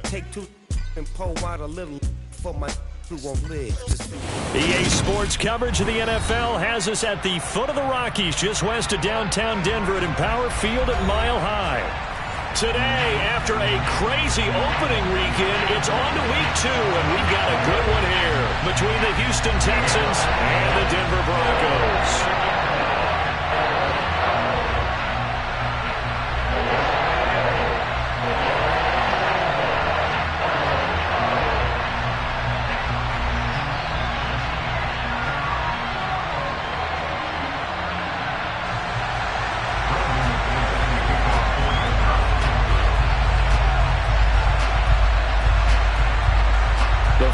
take two and pour out a little for my who won't live. EA Sports coverage of the NFL has us at the foot of the Rockies, just west of downtown Denver at Empower Field at Mile High. Today, after a crazy opening weekend, it's on to week 2, and we've got a good one here between the Houston Texans and the Denver Broncos.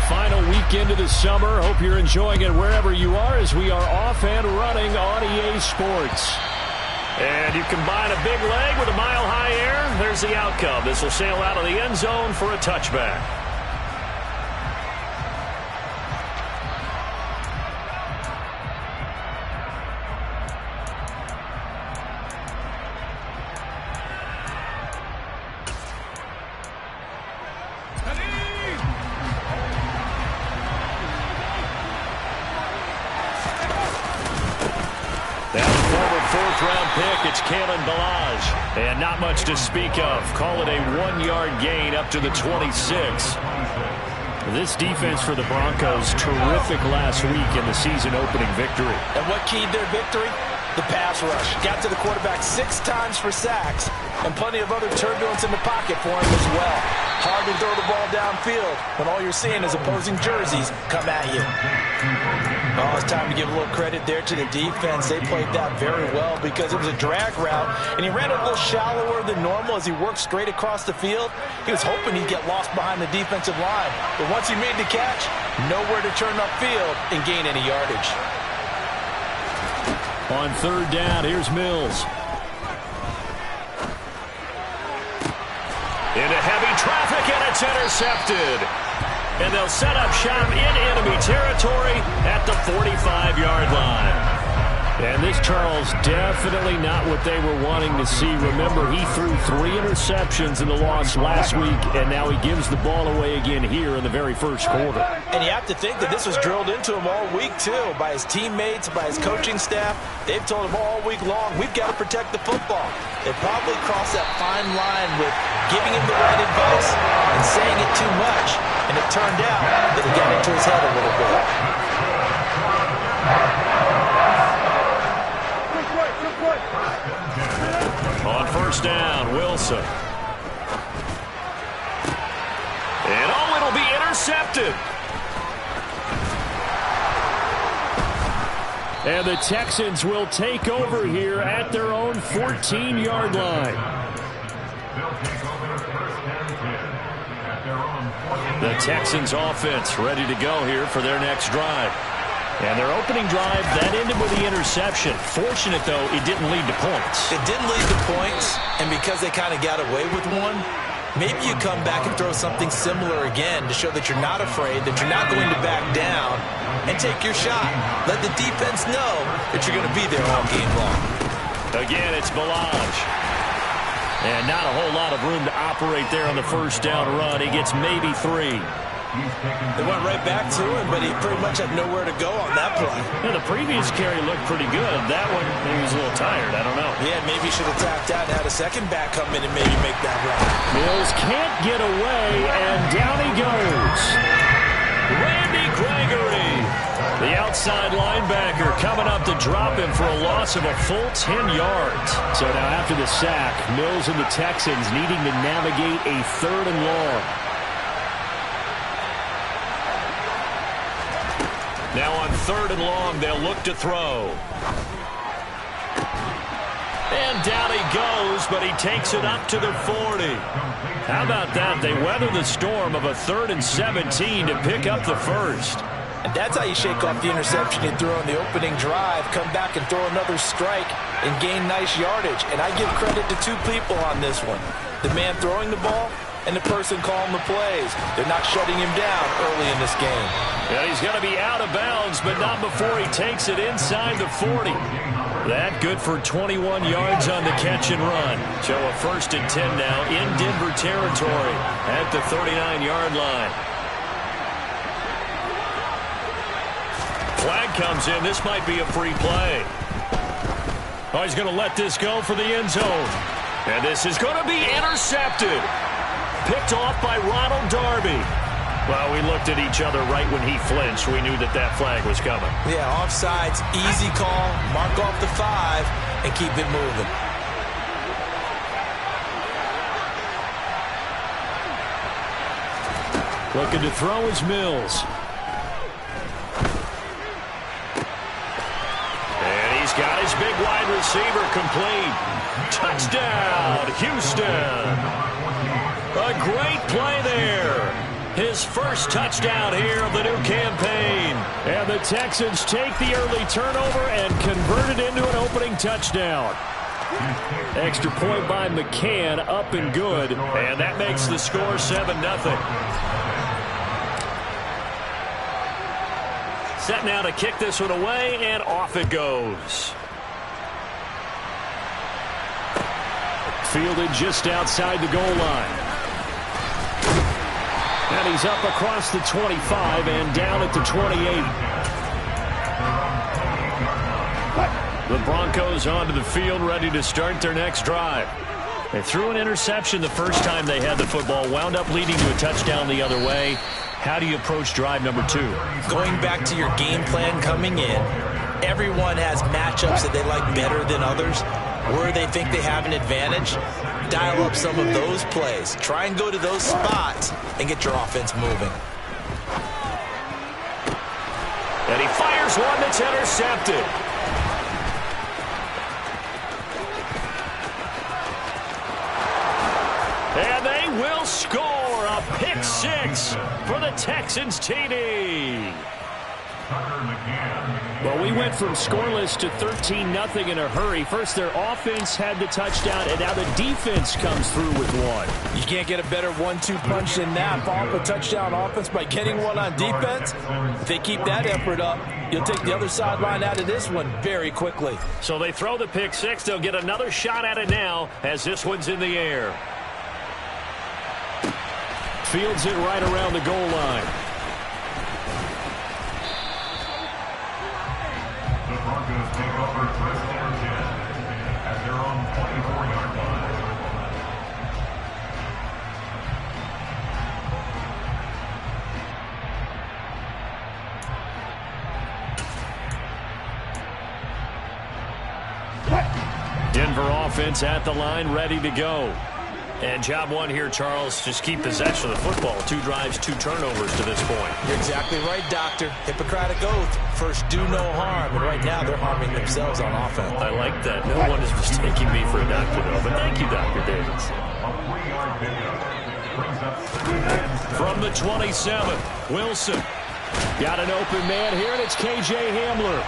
Final weekend of the summer. Hope you're enjoying it wherever you are as we are off and running on EA Sports. And you combine a big leg with a mile-high air. There's the outcome. This will sail out of the end zone for a touchback. And not much to speak of. Call it a 1-yard gain up to the 26. This defense for the Broncos, terrific last week in the season-opening victory. And what keyed their victory? The pass rush. Got to the quarterback 6 times for sacks, and plenty of other turbulence in the pocket for him as well. Hard to throw the ball downfield when all you're seeing is opposing jerseys come at you. Oh, it's time to give a little credit there to the defense. They played that very well because it was a drag route, and he ran it a little shallower than normal as he worked straight across the field. He was hoping he'd get lost behind the defensive line, but once he made the catch, nowhere to turn upfield and gain any yardage. On third down, here's Mills. Into heavy traffic, and it's intercepted. And they'll set up shop in enemy territory at the 45-yard line. And this, Charles, definitely not what they were wanting to see. Remember, he threw 3 interceptions in the loss last week, and now he gives the ball away again here in the very first quarter. And you have to think that this was drilled into him all week, too, by his teammates, by his coaching staff. They've told him all week long, we've got to protect the football. They probably crossed that fine line with giving him the right advice and saying it too much. And it turned out that it got into his head a little bit. On first down, Wilson. And oh, it'll be intercepted. And the Texans will take over here at their own 14-yard line. The Texans offense ready to go here for their next drive. And their opening drive, that ended with the interception. Fortunate, though, it didn't lead to points. It didn't lead to points, and because they kind of got away with one, maybe you come back and throw something similar again to show that you're not afraid, that you're not going to back down, and take your shot. Let the defense know that you're going to be there all game long. Again, it's Balaj. And not a whole lot of room to operate there on the first down run. He gets maybe 3. They went right back to him, but he pretty much had nowhere to go on that play. Yeah, the previous carry looked pretty good. That one, maybe he was a little tired. I don't know. Yeah, maybe he should have tapped out and had a second back come in and maybe make that run. Mills can't get away, and down he goes. Randy Gregory, the outside linebacker, coming up to drop him for a loss of a full 10 yards. So now after the sack, Mills and the Texans needing to navigate a 3rd and long. Now on 3rd and long, they'll look to throw. And down he goes, but he takes it up to the 40. How about that? They weather the storm of a 3rd and 17 to pick up the first. And that's how you shake off the interception you threw on the opening drive, come back and throw another strike and gain nice yardage. And I give credit to 2 people on this one. The man throwing the ball and the person calling the plays. They're not shutting him down early in this game. And he's going to be out of bounds, but not before he takes it inside the 40. That good for 21 yards on the catch and run. So a 1st and 10 now in Denver territory at the 39-yard line. Flag comes in. This might be a free play. Oh, he's going to let this go for the end zone. And this is going to be intercepted. Picked off by Ronald Darby. Well, we looked at each other right when he flinched. We knew that that flag was coming. Yeah, offsides, easy call. Mark off the 5 and keep it moving. Looking to throw is Mills. And he's got his big wide receiver complete. Touchdown, Houston. A great play there. His first touchdown here of the new campaign. And the Texans take the early turnover and convert it into an opening touchdown. Extra point by McCann, up and good. And that makes the score 7-0. Set now to kick this one away, and off it goes. Fielded just outside the goal line. And he's up across the 25 and down at the 28. The Broncos onto the field, ready to start their next drive. They threw an interception the first time they had the football, wound up leading to a touchdown the other way. How do you approach drive number 2? Going back to your game plan coming in, everyone has matchups that they like better than others. Where they think they have an advantage, dial up some of those plays. Try and go to those spots and get your offense moving. And he fires one that's intercepted. And they will score a pick 6 for the Texans TD. Well, we went from scoreless to 13-0 in a hurry. First, their offense had the touchdown, and now the defense comes through with one. You can't get a better 1-2 punch than that. Follow up a touchdown offense by getting one on defense. If they keep that effort up, you'll take the other sideline out of this one very quickly. So they throw the pick 6. They'll get another shot at it now as this one's in the air. Fields it right around the goal line. The Broncos take over 1st and 10 at their own 24-yard line. Denver offense at the line, ready to go. And job one here, Charles, just keep possession of the football. 2 drives, 2 turnovers to this point. You're exactly right, Doctor. Hippocratic oath. First, do no harm. And right now, they're harming themselves on offense. I like that. No one is mistaking me for a doctor, though. But thank you, Dr. Davis. From the 27, Wilson. Got an open man here, and it's K.J. Hamler.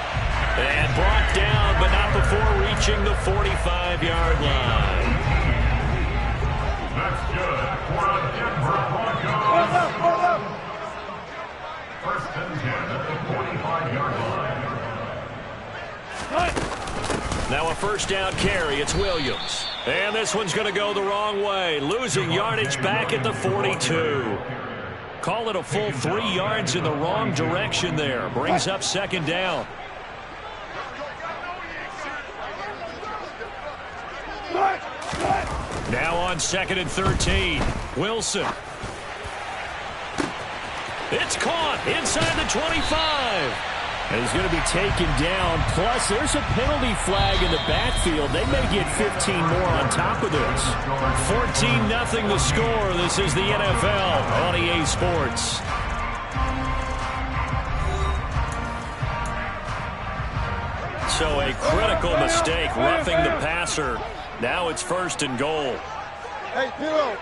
And brought down, but not before reaching the 45-yard line. That's good for the Denver Broncos. Hold up. 1st and 10 at the 45-yard line. Now a 1st down carry. It's Williams. And this one's going to go the wrong way. Losing yardage back at the 42. Call it a full 3 yards in the wrong direction there. Brings up 2nd down. Now on 2nd and 13. Wilson. It's caught inside the 25. And he's going to be taken down. Plus, there's a penalty flag in the backfield. They may get 15 more on top of this. 14-0 the score. This is the NFL on EA Sports. So a critical mistake, roughing the passer. Now it's 1st and goal. Hey, zero.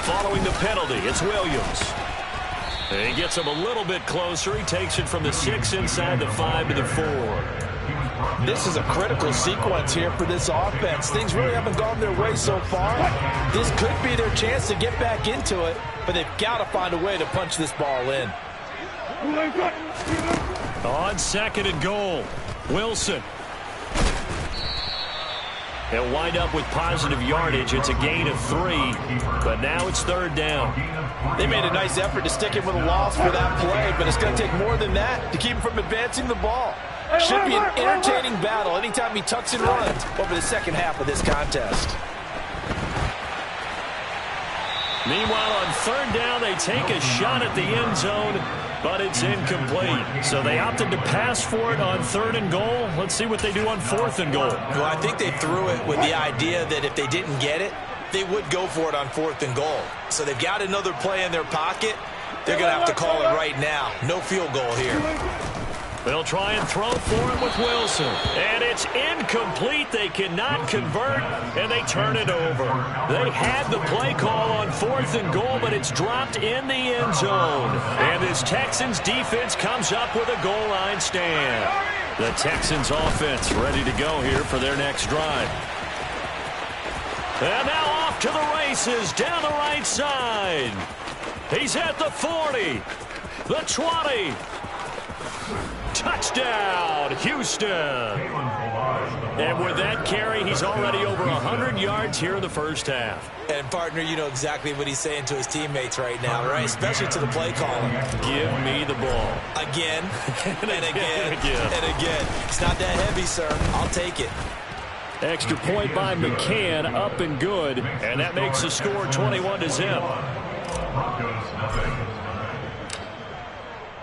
Following the penalty, it's Williams. And he gets him a little bit closer. He takes it from the 6 inside the 5 to the 4. This is a critical sequence here for this offense. Things really haven't gone their way so far. This could be their chance to get back into it, but they've got to find a way to punch this ball in. On 2nd and goal, Wilson. He'll wind up with positive yardage. It's a gain of 3, but now it's 3rd down. They made a nice effort to stick him with a loss for that play, but it's going to take more than that to keep him from advancing the ball. Should be an entertaining battle anytime he tucks and runs over the second half of this contest. Meanwhile, on 3rd down, they take a shot at the end zone, but it's incomplete. So they opted to pass for it on 3rd and goal. Let's see what they do on 4th and goal. Well, I think they threw it with the idea that if they didn't get it, they would go for it on 4th and goal. So they've got another play in their pocket. They're going to have to call it right now. No field goal here. They'll try and throw for him with Wilson. And it's incomplete. They cannot convert, and they turn it over. They had the play call on 4th and goal, but it's dropped in the end zone. And this Texans defense comes up with a goal line stand. The Texans offense ready to go here for their next drive. And now off to the races down the right side. He's at the 40, the 20. Touchdown, Houston. And with that carry, he's already over 100 yards here in the first half. And, partner, you know exactly what he's saying to his teammates right now, right? Especially to the play caller. Give me the ball. Again, and again, and again. It's not that heavy, sir. I'll take it. Extra point by McCann, up and good. And that makes the score 21-0.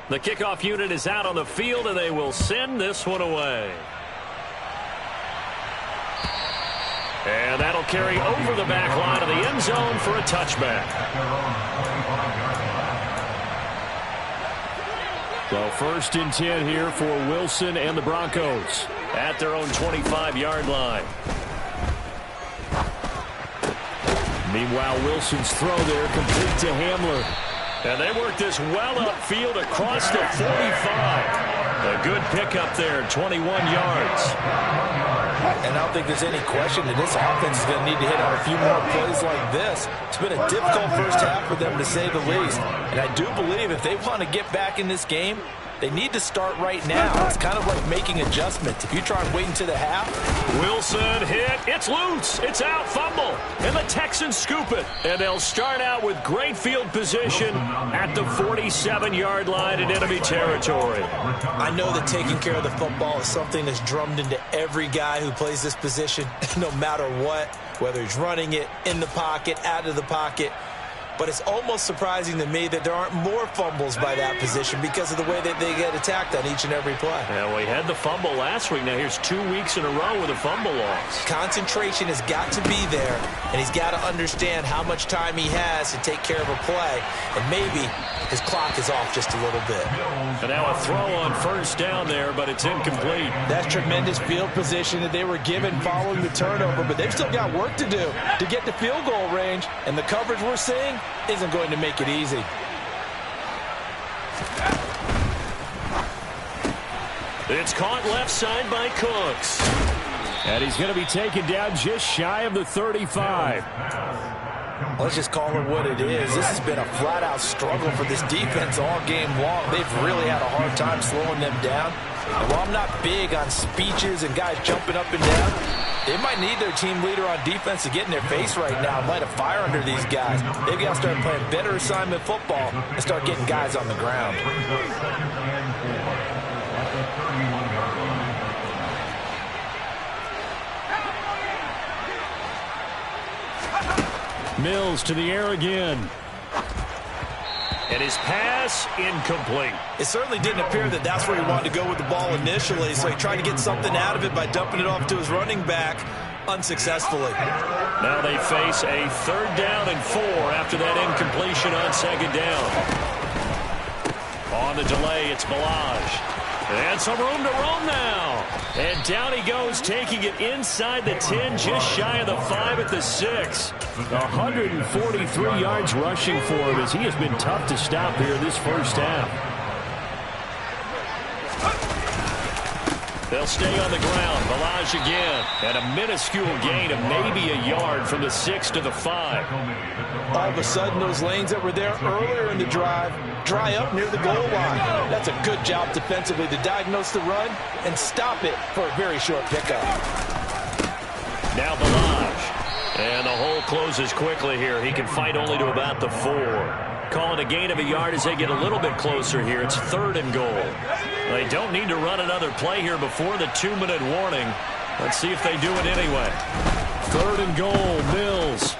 The kickoff unit is out on the field, and they will send this one away. And that'll carry over the back line of the end zone for a touchback. So 1st and 10 here for Wilson and the Broncos at their own 25-yard line. Meanwhile, Wilson's throw there complete to Hamler. And they work this well upfield across the 45. A good pickup there, 21 yards. And I don't think there's any question that this offense is going to need to hit on a few more plays like this. It's been a difficult first half for them, to say the least. And I do believe if they want to get back in this game, they need to start right now. It's kind of like making adjustments. If you try and wait until the half. Wilson hit. It's loose. It's out. Fumble. And the Texans scoop it. And they'll start out with great field position at the 47-yard line in enemy territory. I know that taking care of the football is something that's drummed into every guy who plays this position, no matter what, whether he's running it, in the pocket, out of the pocket. But it's almost surprising to me that there aren't more fumbles by that position because of the way that they get attacked on each and every play. Yeah, we had the fumble last week. Now here's 2 weeks in a row with a fumble loss. Concentration has got to be there, and he's got to understand how much time he has to take care of a play. And maybe his clock is off just a little bit. And now a throw on 1st down there, but it's incomplete. That's tremendous field position that they were given following the turnover, but they've still got work to do to get to field goal range, and the coverage we're seeing isn't going to make it easy. It's caught left side by Cooks. And he's going to be taken down just shy of the 35. Let's just call it what it is. This has been a flat-out struggle for this defense all game long. They've really had a hard time slowing them down. And while I'm not big on speeches and guys jumping up and down, they might need their team leader on defense to get in their face right now and light a fire under these guys. They've got to start playing better assignment football and start getting guys on the ground. Mills to the air again. And his pass incomplete. It certainly didn't appear that that's where he wanted to go with the ball initially, so he tried to get something out of it by dumping it off to his running back unsuccessfully. Now they face a 3rd down and 4 after that incompletion on 2nd down. On the delay, it's Balaj. And some room to roam now. And down he goes, taking it inside the 10, just shy of the 5 at the 6. 143 yards rushing for him as he has been tough to stop here this first half. They'll stay on the ground. Balaj again. And a minuscule gain of maybe a yard from the 6 to the 5. All of a sudden, those lanes that were there earlier in the drive dry up near the goal line. That's a good job defensively to diagnose the run and stop it for a very short pickup. Now Balaj. And the hole closes quickly here. He can fight only to about the 4. Calling a gain of a yard as they get a little bit closer here. It's 3rd and goal. They don't need to run another play here before the 2-minute warning. Let's see if they do it anyway. 3rd and goal, Mills.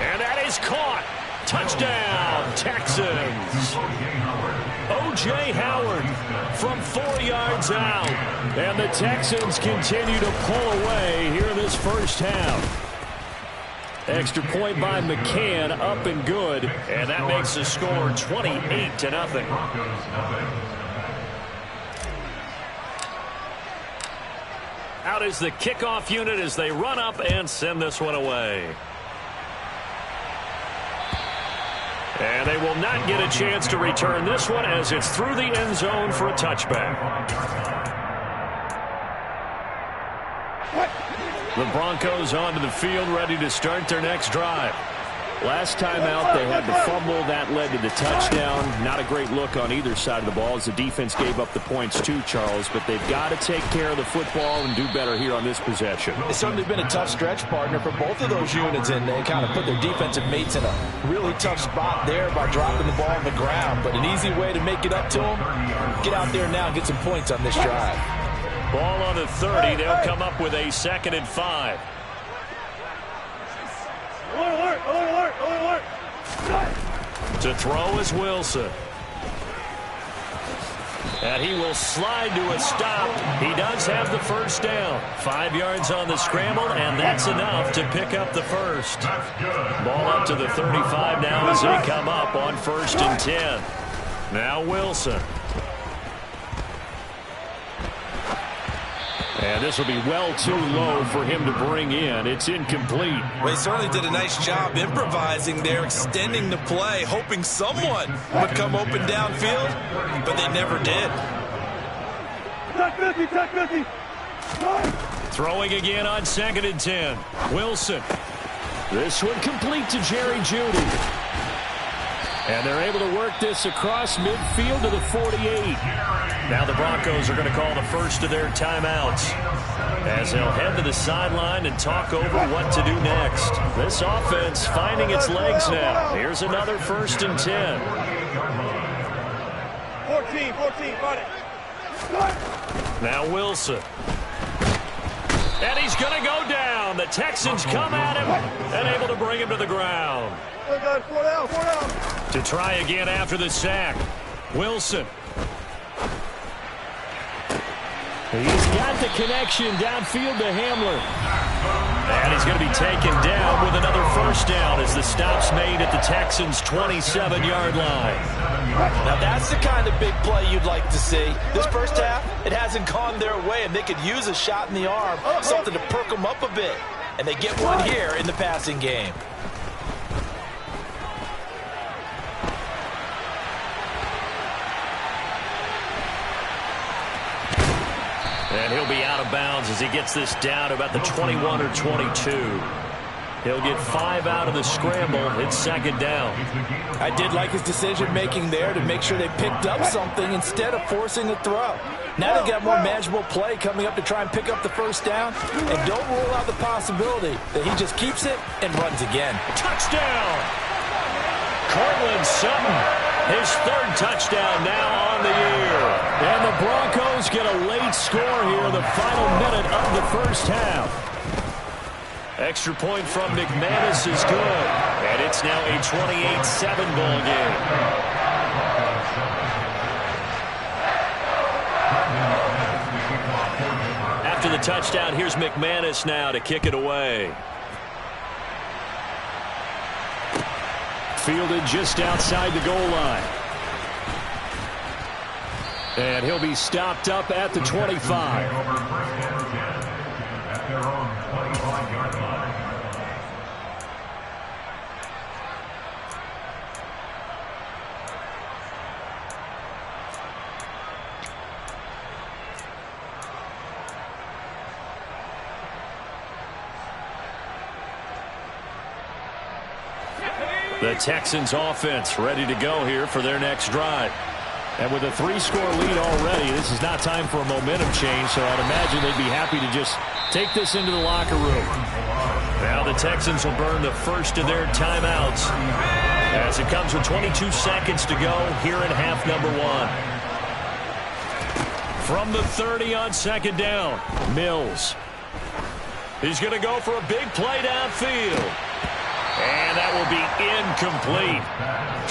And that is caught. Touchdown, Texans. O.J. Howard from 4 yards out. And the Texans continue to pull away here in this first half. Extra point by McCann, up and good. And that makes the score 28-0. Out is the kickoff unit as they run up and send this one away. And they will not get a chance to return this one as it's through the end zone for a touchback. The Broncos onto the field, ready to start their next drive. Last time out, they had the fumble. That led to the touchdown. Not a great look on either side of the ball as the defense gave up the points too, Charles. But they've got to take care of the football and do better here on this possession. It's certainly been a tough stretch, partner, for both of those units, and they kind of put their defensive mates in a really tough spot there by dropping the ball on the ground. But an easy way to make it up to them, get out there now and get some points on this drive. Ball on the 30. They'll come up with a 2nd and 5. To throw is Wilson. And he will slide to a stop. He does have the first down. 5 yards on the scramble, and that's enough to pick up the first. Ball up to the 35 now as they come up on 1st and 10. Now Wilson. And this will be well too low for him to bring in. It's incomplete. Well, he certainly did a nice job improvising there, extending the play, hoping someone would come open downfield, but they never did. Throwing again on 2nd and 10. Wilson. This one complete to Jerry Jeudy. And they're able to work this across midfield to the 48. Now the Broncos are going to call the first of their timeouts as they'll head to the sideline and talk over what to do next. This offense finding its legs now. Here's another 1st and 10. 14, got it. Now Wilson. And he's going to go down. The Texans come at him and able to bring him to the ground. 4 down. To try again after the sack. Wilson. He's got the connection downfield to Hamler. And he's going to be taken down with another first down as the stop's made at the Texans' 27-yard line. Now that's the kind of big play you'd like to see. This first half, it hasn't gone their way, and they could use a shot in the arm, something to perk them up a bit. And they get one here in the passing game. And he'll be out of bounds as he gets this down to about the 21 or 22. He'll get 5 out of the scramble. It's 2nd down. I did like his decision-making there to make sure they picked up something instead of forcing a throw. Now they got more manageable play coming up to try and pick up the first down. And don't rule out the possibility that he just keeps it and runs again. Touchdown! Cortland Sutton. His 3rd touchdown now on the year. And the Broncos get a late score here in the final minute of the first half. Extra point from McManus is good. And it's now a 28-7 ball game. After the touchdown, here's McManus now to kick it away. Fielded just outside the goal line. And he'll be stopped up at the 25. The Texans offense ready to go here for their next drive. And with a 3-score lead already, this is not time for a momentum change, so I'd imagine they'd be happy to just take this into the locker room. Now the Texans will burn the first of their timeouts as it comes with 22 seconds to go here in half number 1. From the 30 on second down, Mills. He's going to go for a big play downfield. And that will be incomplete.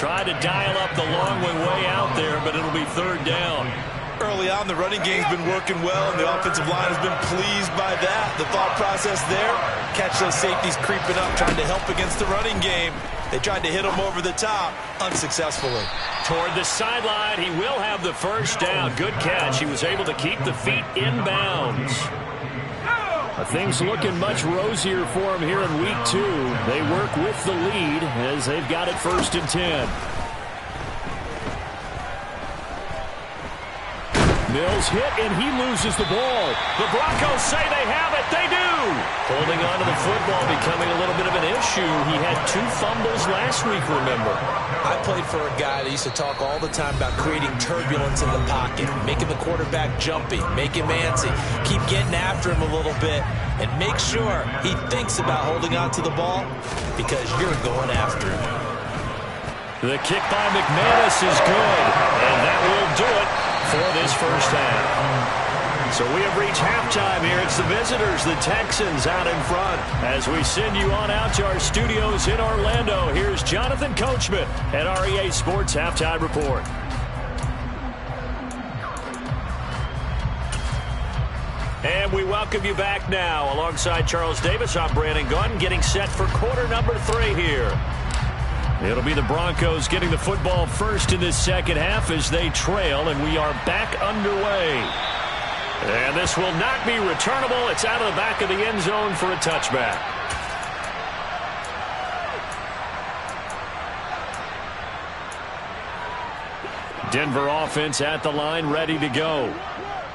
Tried to dial up the long way out there, but it'll be third down. Early on, the running game's been working well, and the offensive line has been pleased by that. The thought process there, catch those safeties creeping up, trying to help against the running game. They tried to hit them over the top, unsuccessfully. Toward the sideline, he will have the first down. Good catch. He was able to keep the feet in bounds. Things looking much rosier for him here in week 2. They work with the lead as they've got it 1st and 10. Mills hit, and he loses the ball. The Broncos say they have it. They do. Holding on to the football becoming a little bit of an issue. He had 2 fumbles last week, remember. I played for a guy that used to talk all the time about creating turbulence in the pocket, making the quarterback jumpy, make him antsy, keep getting after him a little bit, and make sure he thinks about holding on to the ball because you're going after him. The kick by McManus is good, and that will do it for this first half. So we have reached halftime here. It's the visitors, the Texans, out in front. As we send you on out to our studios in Orlando, here's Jonathan Coachman at REA Sports Halftime Report. And we welcome you back now. Alongside Charles Davis, I'm Brandon Gunn, getting set for quarter number 3 here. It'll be the Broncos getting the football first in this second half as they trail, and we are back underway. And this will not be returnable. It's out of the back of the end zone for a touchback. Denver offense at the line, ready to go.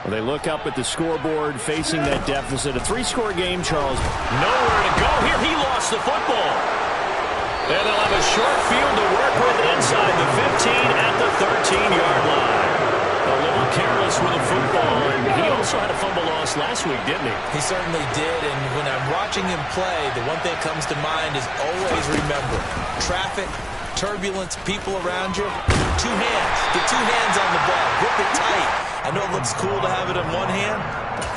Well, they look up at the scoreboard, facing that deficit. A 3-score game, Charles. Nowhere to go here. He lost the football. And they'll have a short field to work with inside the 15 at the 13-yard line. A little careless with the football. And he also had a fumble loss last week, didn't he? He certainly did. And when I'm watching him play, the one thing that comes to mind is always remember, traffic, turbulence, people around you, 2 hands. Get 2 hands on the ball. Grip it tight. I know it looks cool to have it in one hand.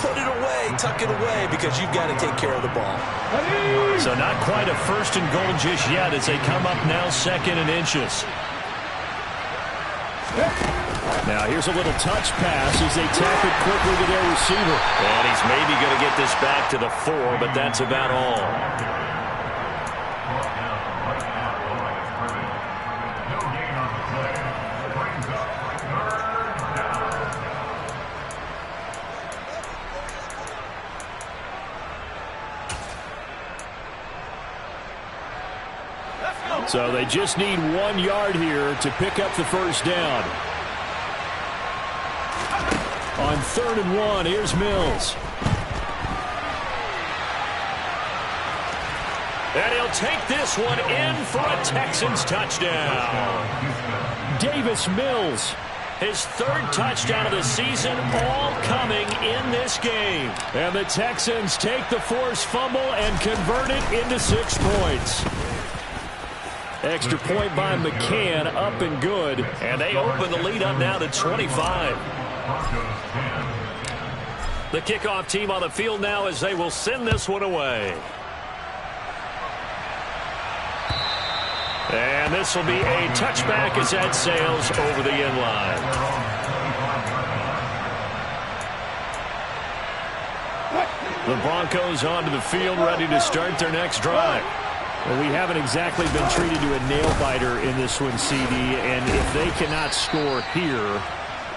Put it away, tuck it away, because you've got to take care of the ball. So not quite a 1st and goal just yet as they come up now 2nd and inches. Now here's a little touch pass as they tap it quickly to their receiver. And he's maybe going to get this back to the 4, but that's about all. So they just need 1 yard here to pick up the first down. On 3rd and 1, here's Mills. And he'll take this one in for a Texans touchdown. Davis Mills, his 3rd touchdown of the season, all coming in this game. And the Texans take the forced fumble and convert it into 6 points. Extra point by McCann, up and good. And they open the lead up now to 25. The kickoff team on the field now as they will send this one away. And this will be a touchback as that sails over the end line. The Broncos onto the field, ready to start their next drive. Well, we haven't exactly been treated to a nail-biter in this one, CD, and if they cannot score here,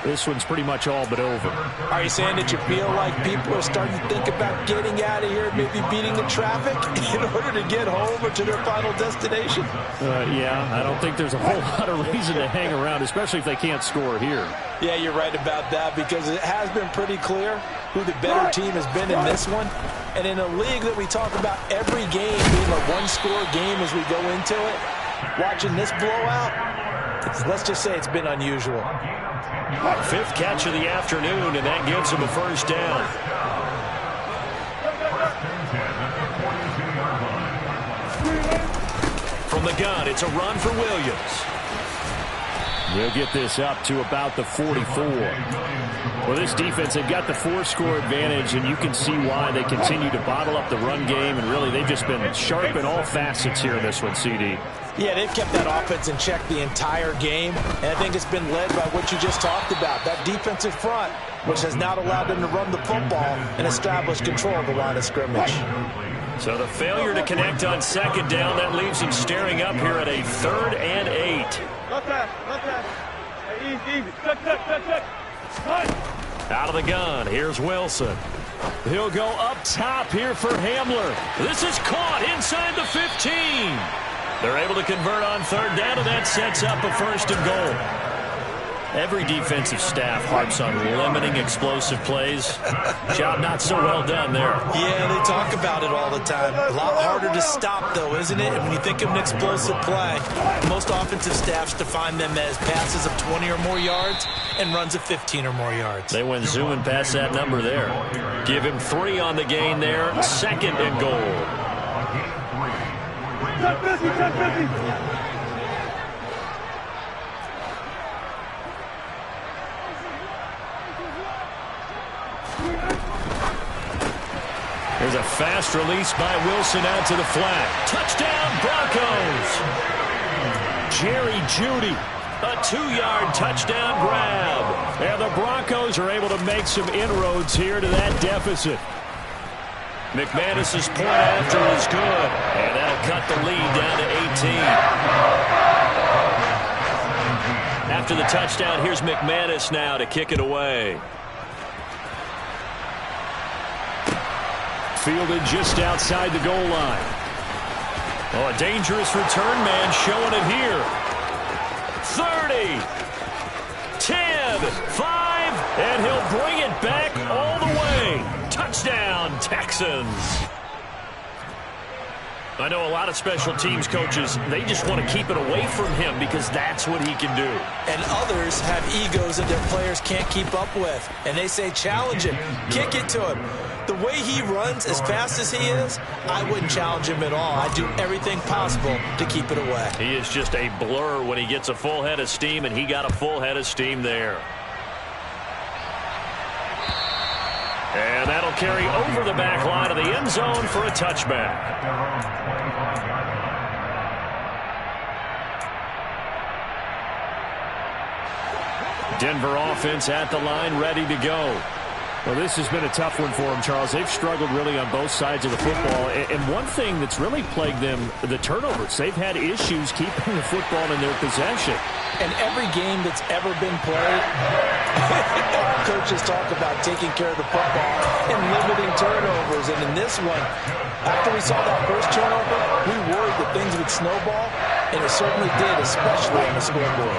this one's pretty much all but over. Are you saying that you feel like people are starting to think about getting out of here, maybe beating the traffic in order to get home or to their final destination? Yeah, I don't think there's a whole lot of reason to hang around, especially if they can't score here. Yeah, you're right about that, because it has been pretty clear who the better team has been in this one. And in a league that we talk about every game being a 1-score game as we go into it, watching this blowout, let's just say it's been unusual. 5th catch of the afternoon, and that gives him a first down. From the gun, it's a run for Williams. They'll get this up to about the 44. Well, this defense, they've got the 4-score advantage, and you can see why they continue to bottle up the run game, and really they've just been sharp in all facets here in this one, CD. Yeah, they've kept that offense in check the entire game, and I think it's been led by what you just talked about, that defensive front, which has now allowed them to run the football and establish control of the line of scrimmage. So the failure to connect on 2nd down, that leaves him staring up here at a 3rd and 8. Not that. Hey, easy. Check. Out of the gun, here's Wilson. He'll go up top here for Hamler. This is caught inside the 15. They're able to convert on 3rd down, and that sets up a 1st and goal. Every defensive staff harps on limiting explosive plays. Job not so well done there. Yeah, they talk about it all the time. A lot harder to stop, though, isn't it? And when you think of an explosive play, most offensive staffs define them as passes of 20 or more yards and runs of 15 or more yards. They went zooming past that number there. Give him 3 on the gain there. 2nd and goal. Check busy. There's a fast release by Wilson out to the flat. Touchdown, Broncos! Jerry Jeudy, a 2-yard touchdown grab. And the Broncos are able to make some inroads here to that deficit. McManus's point after is good. And that'll cut the lead down to 18. After the touchdown, here's McManus now to kick it away. Fielded just outside the goal line. Oh, a dangerous return man showing it here. 30, 10, 5, and he'll bring it back all the way. Touchdown, Texans. I know a lot of special teams coaches, they just want to keep it away from him because that's what he can do. And others have egos that their players can't keep up with. And they say, challenge him, kick it to him. The way he runs as fast as he is, I wouldn't challenge him at all. I'd do everything possible to keep it away. He is just a blur when he gets a full head of steam, and he got a full head of steam there. And that'll carry over the back line of the end zone for a touchback. Denver offense at the line, ready to go. Well, this has been a tough one for them, Charles. They've struggled really on both sides of the football. And one thing that's really plagued them, the turnovers. They've had issues keeping the football in their possession. And every game that's ever been played, coaches talk about taking care of the football and limiting turnovers. And in this one, after we saw that first turnover, we worried that things would snowball, and it certainly did, especially on the scoreboard.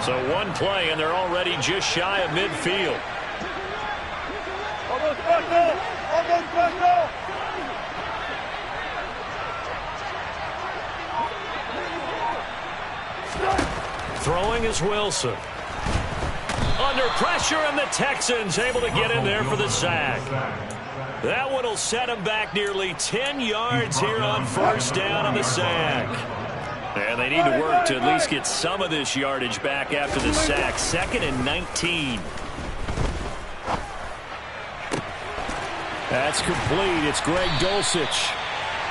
So one play, and they're already just shy of midfield. Almost back goal. Throwing is Wilson. Under pressure, and the Texans able to get in there for the sack. That one will set him back nearly 10 yards here on 1st down on the sack. And they need to work to at least get some of this yardage back after the sack. 2nd and 19. That's complete. It's Greg Dulcich.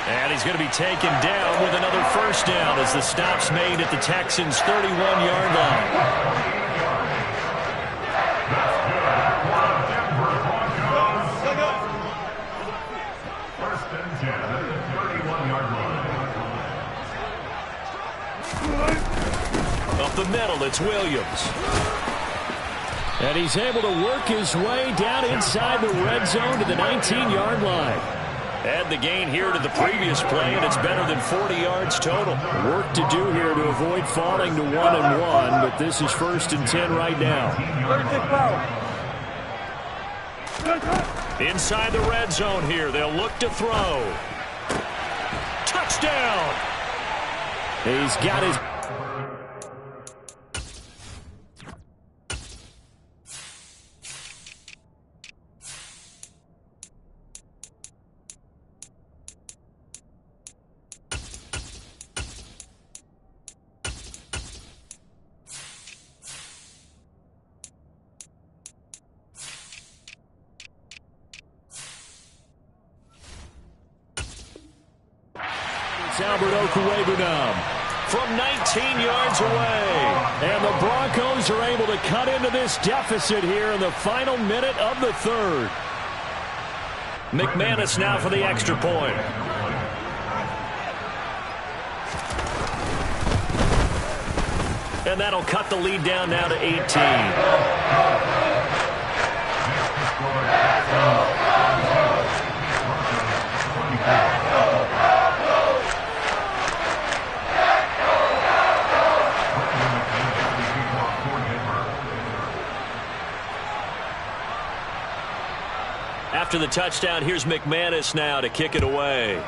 And he's going to be taken down with another 1st down as the stop's made at the Texans' 31-yard line. First and 10 at the 31-yard line. Up the middle, it's Williams. And he's able to work his way down inside the red zone to the 19-yard line. Add the gain here to the previous play, and it's better than 40 yards total. Work to do here to avoid falling to 1-1, but this is 1st and 10 right now. Inside the red zone here, they'll look to throw. Touchdown! He's got his... from 19 yards away. And the Broncos are able to cut into this deficit here in the final minute of the third. McManus now for the extra point. And that'll cut the lead down now to 18. After the touchdown, here's McManus now to kick it away.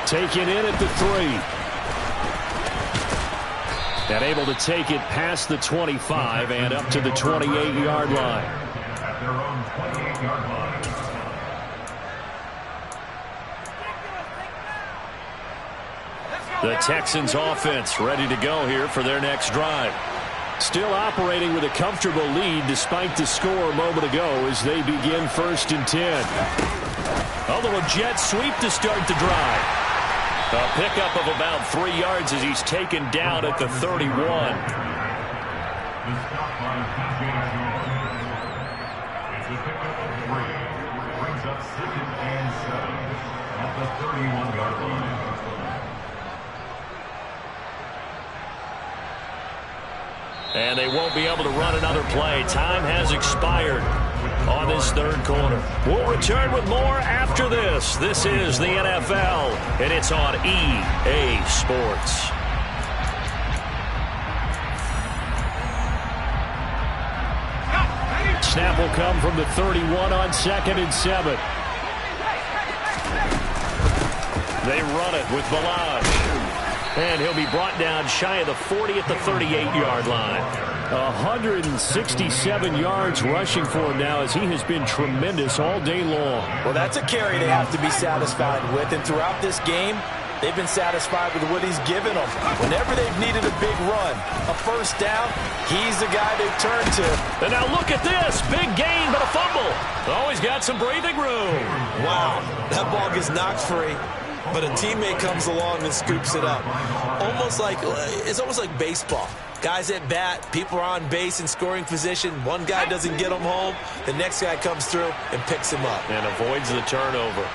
Taken in at the 3. And able to take it past the 25 and up to the 28-yard line. At their own 28-yard line. The Texans offense ready to go here for their next drive. Still operating with a comfortable lead despite the score a moment ago as they begin 1st and 10. A little jet sweep to start the drive. A pickup of about 3 yards as he's taken down at the 31. The stop by it's a pickup of 3. Brings up 2nd and 7 at the 31-yard line. And they won't be able to run another play. Time has expired on this third quarter. We'll return with more after this. This is the NFL, and it's on EA Sports. Snap will come from the 31 on 2nd and 7. They run it with Balaj. And he'll be brought down shy of the 40 at the 38-yard line. 167 yards rushing for him now as he has been tremendous all day long. Well, that's a carry they have to be satisfied with. And throughout this game, they've been satisfied with what he's given them. Whenever they've needed a big run, a first down, he's the guy they've turned to. And now look at this. Big gain, but a fumble. Always got some breathing room. Wow, that ball gets knocked free. But a teammate comes along and scoops it up. It's almost like baseball. Guys at bat, people are on base in scoring position. One guy doesn't get them home. The next guy comes through and picks him up. And avoids the turnover.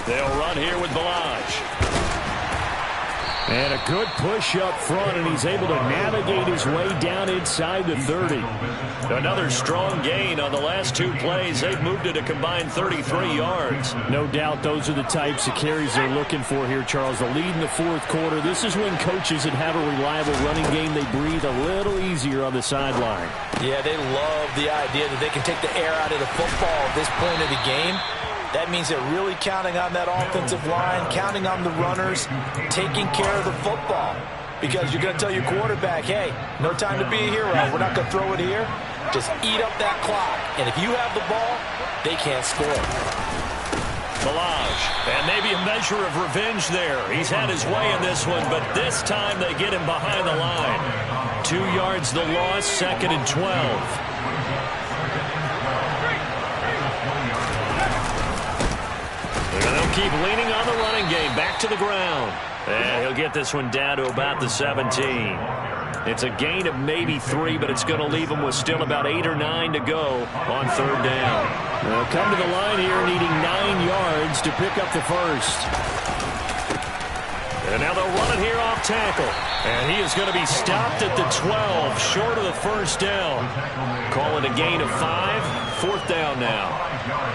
They'll run here with Balaj. And a good push up front, and he's able to navigate his way down inside the 30. Another strong gain on the last 2 plays. They've moved it a combined 33 yards. No doubt those are the types of carries they're looking for here, Charles. The lead in the 4th quarter. This is when coaches that have a reliable running game, they breathe a little easier on the sideline. Yeah, they love the idea that they can take the air out of the football at this point of the game. That means they're really counting on that offensive line, counting on the runners, taking care of the football. Because you're going to tell your quarterback, hey, no time to be a hero. We're not going to throw it here. Just eat up that clock. And if you have the ball, they can't score. Balaj, and maybe a measure of revenge there. He's had his way in this one, but this time they get him behind the line. 2 yards the loss, 2nd and 12. They'll keep leaning on the running game. Back to the ground. And he'll get this one down to about the 17. It's a gain of maybe 3, but it's going to leave him with still about 8 or 9 to go on 3rd down. They'll come to the line here needing 9 yards to pick up the first. And now they'll run it here off tackle. And he is going to be stopped at the 12, short of the first down. Call it a gain of 5. 4th down now.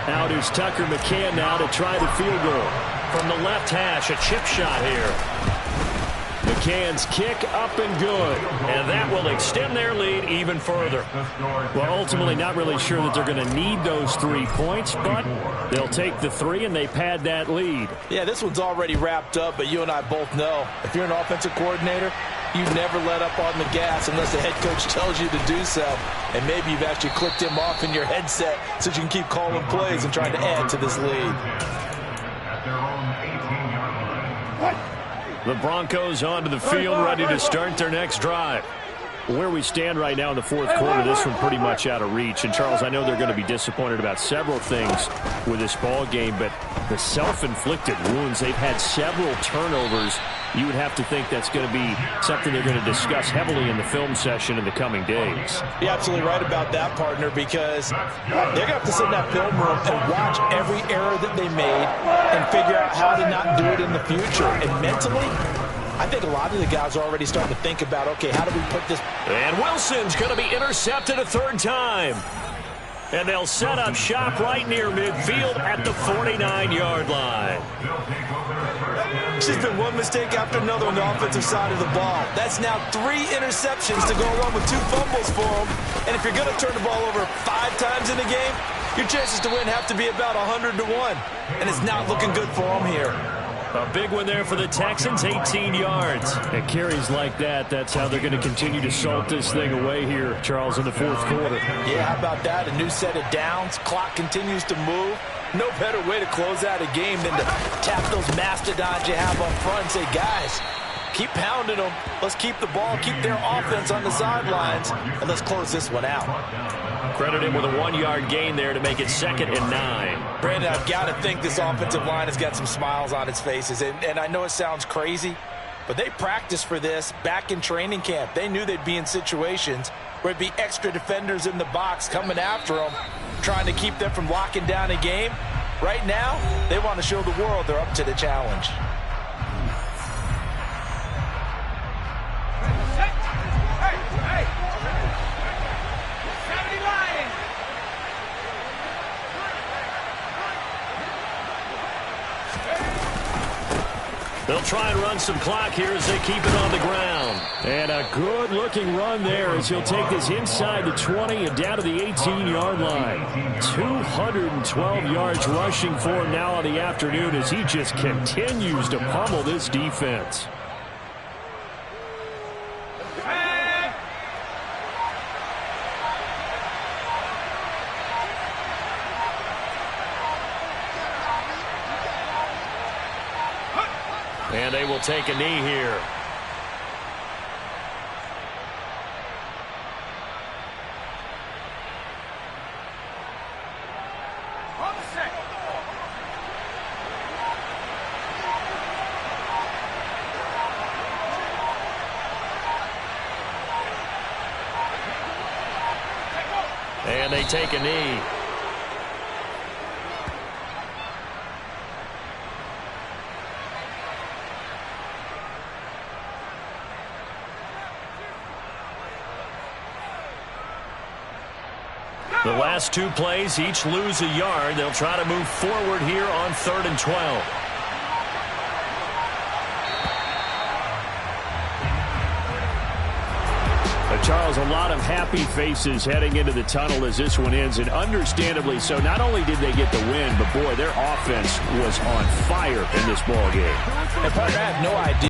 Out is Tucker McCann now to try the field goal. From the left hash, a chip shot here. McCann's kick up and good. And that will extend their lead even further. Well, ultimately not really sure that they're going to need those 3 points, but they'll take the 3 and they pad that lead. Yeah, this one's already wrapped up, but you and I both know if you're an offensive coordinator, you never let up on the gas unless the head coach tells you to do so. And maybe you've actually clicked him off in your headset so you can keep calling plays and trying to add to this lead. The Broncos onto the field, ready to start their next drive. Where we stand right now in the fourth quarter, this one pretty much out of reach. And, Charles, I know they're going to be disappointed about several things with this ball game, but the self-inflicted wounds, they've had several turnovers. You would have to think that's going to be something they're going to discuss heavily in the film session in the coming days. You're absolutely right about that, partner, because they're going to have to sit in that film room and watch every error that they made and figure out how to not do it in the future. And mentally, I think a lot of the guys are already starting to think about, okay, how do we put this? And Wilson's going to be intercepted a third time. And they'll set up shop right near midfield at the 49-yard line. It's just been one mistake after another on the offensive side of the ball. That's now 3 interceptions to go along with 2 fumbles for them. And if you're going to turn the ball over 5 times in a game, your chances to win have to be about 100 to 1. And it's not looking good for them here. A big one there for the Texans, 18 yards. At carries like that, that's how they're going to continue to salt this thing away here, Charles, in the fourth quarter. Yeah, how about that? A new set of downs. Clock continues to move. No better way to close out a game than to tap those mastodons you have up front and say, guys, keep pounding them. Let's keep the ball, keep their offense on the sidelines, and let's close this one out. Credit him with a 1-yard gain there to make it 2nd and 9. Brandon, I've got to think this offensive line has got some smiles on its faces. And I know it sounds crazy, but they practiced for this back in training camp. They knew they'd be in situations where it'd be extra defenders in the box coming after them, trying to keep them from locking down a game. Right now, they want to show the world they're up to the challenge. They'll try and run some clock here as they keep it on the ground. And a good-looking run there as he'll take this inside the 20 and down to the 18-yard line. 212 yards rushing for him now on the afternoon as he just continues to pummel this defense. And they will take a knee here. And they take a knee. The last 2 plays, each lose a yard. They'll try to move forward here on 3rd and 12. Charles, a lot of happy faces heading into the tunnel as this one ends, and understandably so. Not only did they get the win, but, boy, their offense was on fire in this ball game. And, partner, I have no idea.